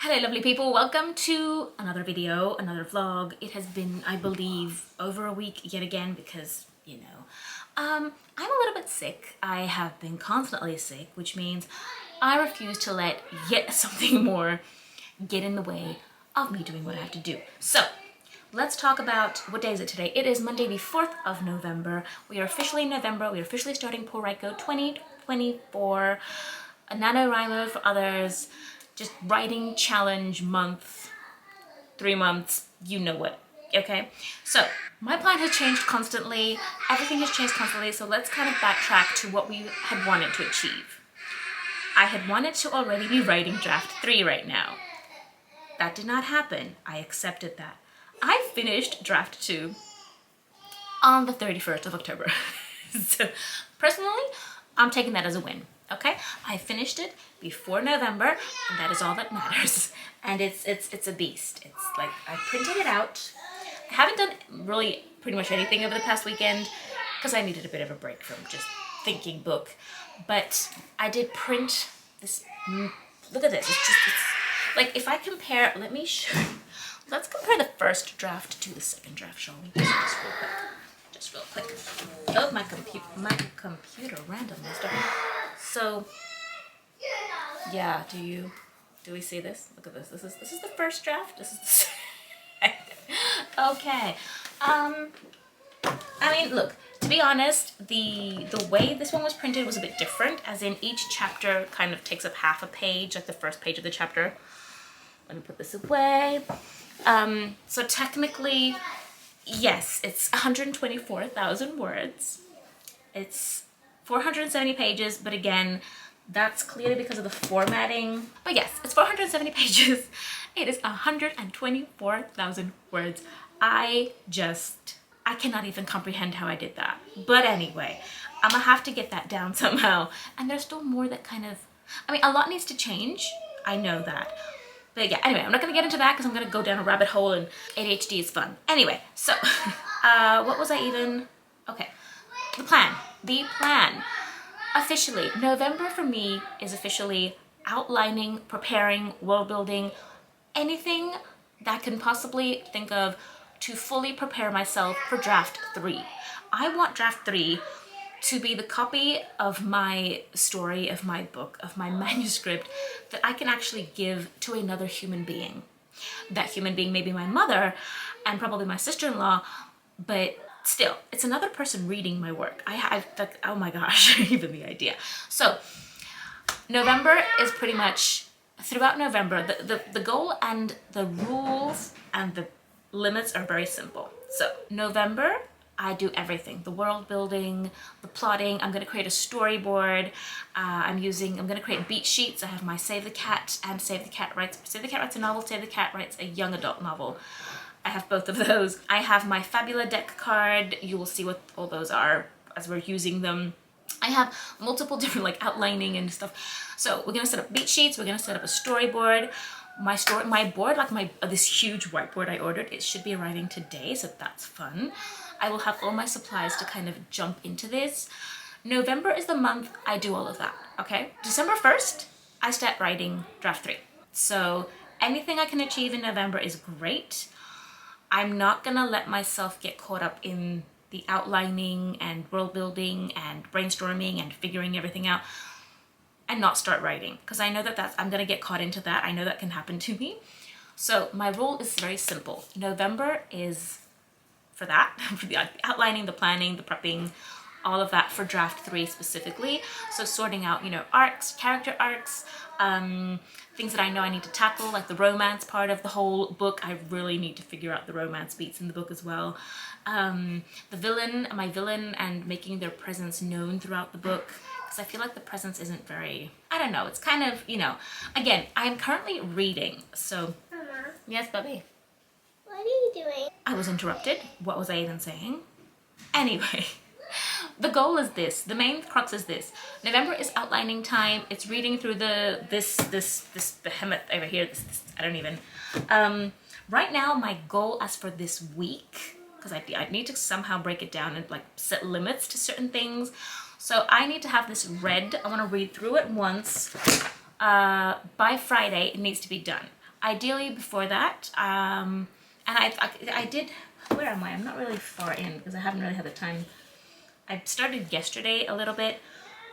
Hello lovely people, welcome to another video, another vlog. It has been, I believe, over a week yet again because, you know, I'm a little bit sick. I have been constantly sick, which means I refuse to let yet something more get in the way of me doing what I have to do. So, let's talk about, what day is it today? It is Monday the 4th of November. We are officially in November. We are officially starting Pawrico 2024, a Nanowrimo for others. Just writing challenge month, 3 months, you know what, okay? So my plan has changed constantly, everything has changed constantly, so let's kind of backtrack to what we had wanted to achieve. I had wanted to already be writing draft 3 right now. That did not happen, I accepted that. I finished draft 2 on the 31st of October. So personally, I'm taking that as a win. Okay, I finished it before November, and that is all that matters. And it's a beast. It's like I printed it out. I haven't done really pretty much anything over the past weekend because I needed a bit of a break from just thinking book. But I did print this. Look at this. It's like if I compare. Let me show. Let's compare the first draft to the second draft, shall we? Just real quick. Oh, my computer randomly started. So, yeah, do we see this? Look at this. This is the first draft. This is the second. Okay. I mean, look, to be honest, the way this one was printed was a bit different, as in each chapter kind of takes up half a page, like the first page of the chapter. Let me put this away. So technically, yes, it's 124,000 words. It's 470 pages, but again, that's clearly because of the formatting. But yes, it's 470 pages. It is 124,000 words. I cannot even comprehend how I did that. But anyway, I'm gonna have to get that down somehow. And there's still more that kind of, I mean, a lot needs to change. I know that. But yeah, anyway, I'm not gonna get into that because I'm gonna go down a rabbit hole and ADHD is fun. Anyway, so, what was I even, okay. The plan. Officially, November for me is officially outlining, preparing, world building, anything that I can possibly think of to fully prepare myself for draft 3. I want draft 3 to be the copy of my story, of my book, of my manuscript that I can actually give to another human being. That human being may be my mother and probably my sister-in-law, but still, it's another person reading my work. I've like, oh my gosh, even the idea. So November is pretty much, throughout November, the goal and the rules and the limits are very simple. So November, I do everything, the world building, the plotting. I'm gonna create a storyboard. I'm gonna create beat sheets. I have my Save the Cat and Save the Cat writes a novel, Save the Cat writes a young adult novel. I have both of those. I have my Fabula deck card. You will see what all those are as we're using them. I have multiple different like outlining and stuff. So we're gonna set up beat sheets. We're gonna set up a storyboard. My board, like this huge whiteboard I ordered, it should be arriving today, so that's fun. I will have all my supplies to kind of jump into this. November is the month I do all of that, okay? December 1st, I start writing draft 3. So anything I can achieve in November is great. I'm not gonna let myself get caught up in the outlining and world building and brainstorming and figuring everything out and not start writing, because I know I'm gonna get caught into that. I know that can happen to me. So my rule is very simple. November is for that, for the outlining, the planning, the prepping, all of that for draft 3 specifically. So sorting out, you know, arcs, character arcs, things that I know I need to tackle, like the romance part of the whole book. I really need to figure out the romance beats in the book as well. My villain, and making their presence known throughout the book, because I feel like the presence isn't very, I don't know, it's kind of, you know, again, I'm currently reading, so. Mama. Yes, Bubby? What are you doing? I was interrupted. What was I even saying? Anyway. The goal is this, the main crux is this. November is outlining time. It's reading through this behemoth over here. I don't even. Right now, my goal as for this week, because I need to somehow break it down and like set limits to certain things. So I need to have this read. I want to read through it once. By Friday, it needs to be done. ideally before that. And I did, where am I? I'm not really far in because I haven't really had the time. I started yesterday a little bit.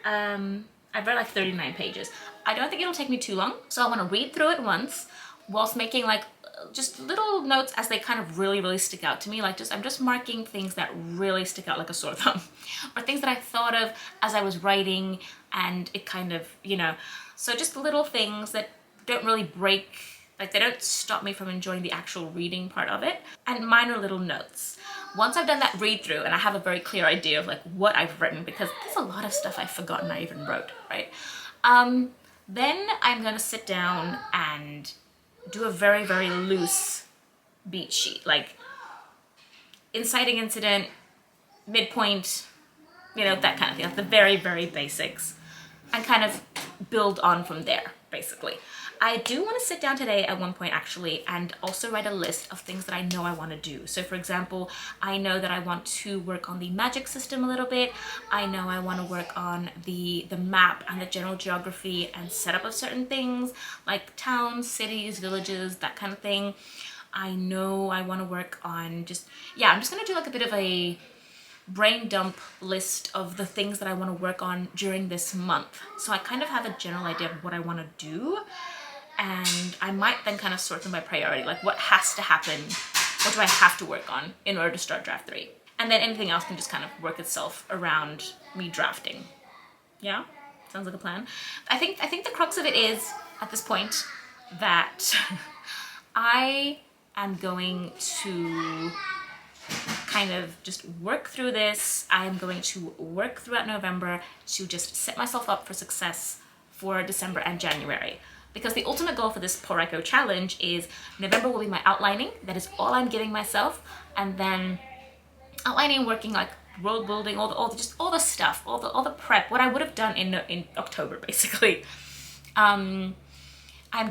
I've read like 39 pages. I don't think it'll take me too long, so I want to read through it once whilst making like just little notes as they kind of really stick out to me. Like I'm just marking things that really stick out like a sore thumb, or things that I thought of as I was writing, and it kind of, you know, so just little things that don't really break, like they don't stop me from enjoying the actual reading part of it, and minor little notes. Once I've done that read through and I have a very clear idea of like what I've written, because there's a lot of stuff I've forgotten I even wrote, right? Then I'm gonna sit down and do a very loose beat sheet, like inciting incident, midpoint, you know, that kind of thing, like the very basics, and kind of build on from there, basically. I do want to sit down today at one point actually and also write a list of things that I know I want to do. So for example, I know that I want to work on the magic system a little bit. I know I want to work on the map and the general geography and setup of certain things like towns, cities, villages, that kind of thing. I know I want to work on just, yeah, I'm just going to do like a bit of a brain dump list of the things that I want to work on during this month. So I kind of have a general idea of what I want to do. And I might then kind of sort them by priority, like what has to happen, what do I have to work on in order to start draft 3. And then anything else can just kind of work itself around me drafting. Yeah, sounds like a plan. I think the crux of it is, at this point, that I am going to kind of just work through this. I'm going to work throughout November to just set myself up for success for December and January. Because the ultimate goal for this Pawrico challenge is November will be my outlining. That is all I'm giving myself. And then outlining, working like world building, all the stuff, all the prep, what I would have done in October, basically. I'm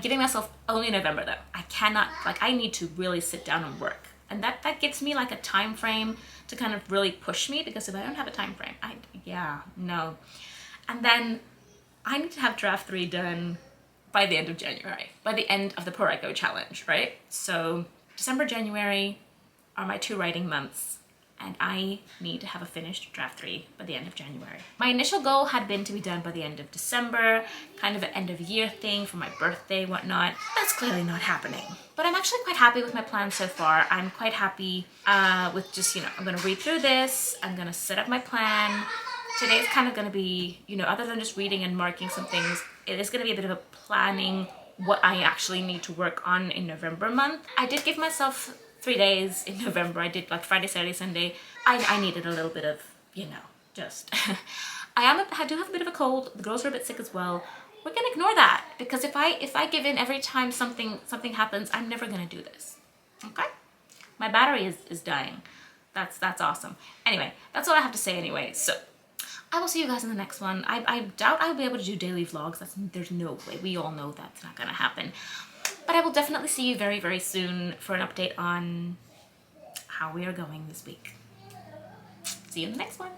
giving myself only November though. I cannot, like I need to really sit down and work. And that gives me like a time frame to kind of really push me, because if I don't have a time frame, no. And then I need to have draft 3 done by the end of January, by the end of the Pawrico challenge, right? So December, January are my 2 writing months, and I need to have a finished draft 3 by the end of January. My initial goal had been to be done by the end of December, kind of an end of year thing for my birthday, whatnot. That's clearly not happening. But I'm actually quite happy with my plan so far. I'm quite happy with just, you know, I'm gonna read through this, I'm gonna set up my plan. Today is kind of gonna be, you know, other than just reading and marking some things, it is gonna be a bit of a planning what I actually need to work on in November month. I did give myself 3 days in November. I did like Friday, Saturday, Sunday. I needed a little bit of, you know, just, I do have a bit of a cold. The girls are a bit sick as well. We're gonna ignore that, because if I give in every time something happens, I'm never gonna do this, okay? My battery is dying. That's awesome. Anyway, that's all I have to say anyway. So I will see you guys in the next one. I doubt I'll be able to do daily vlogs. There's no way. We all know that's not gonna happen. But I will definitely see you very soon for an update on how we are going this week. See you in the next one.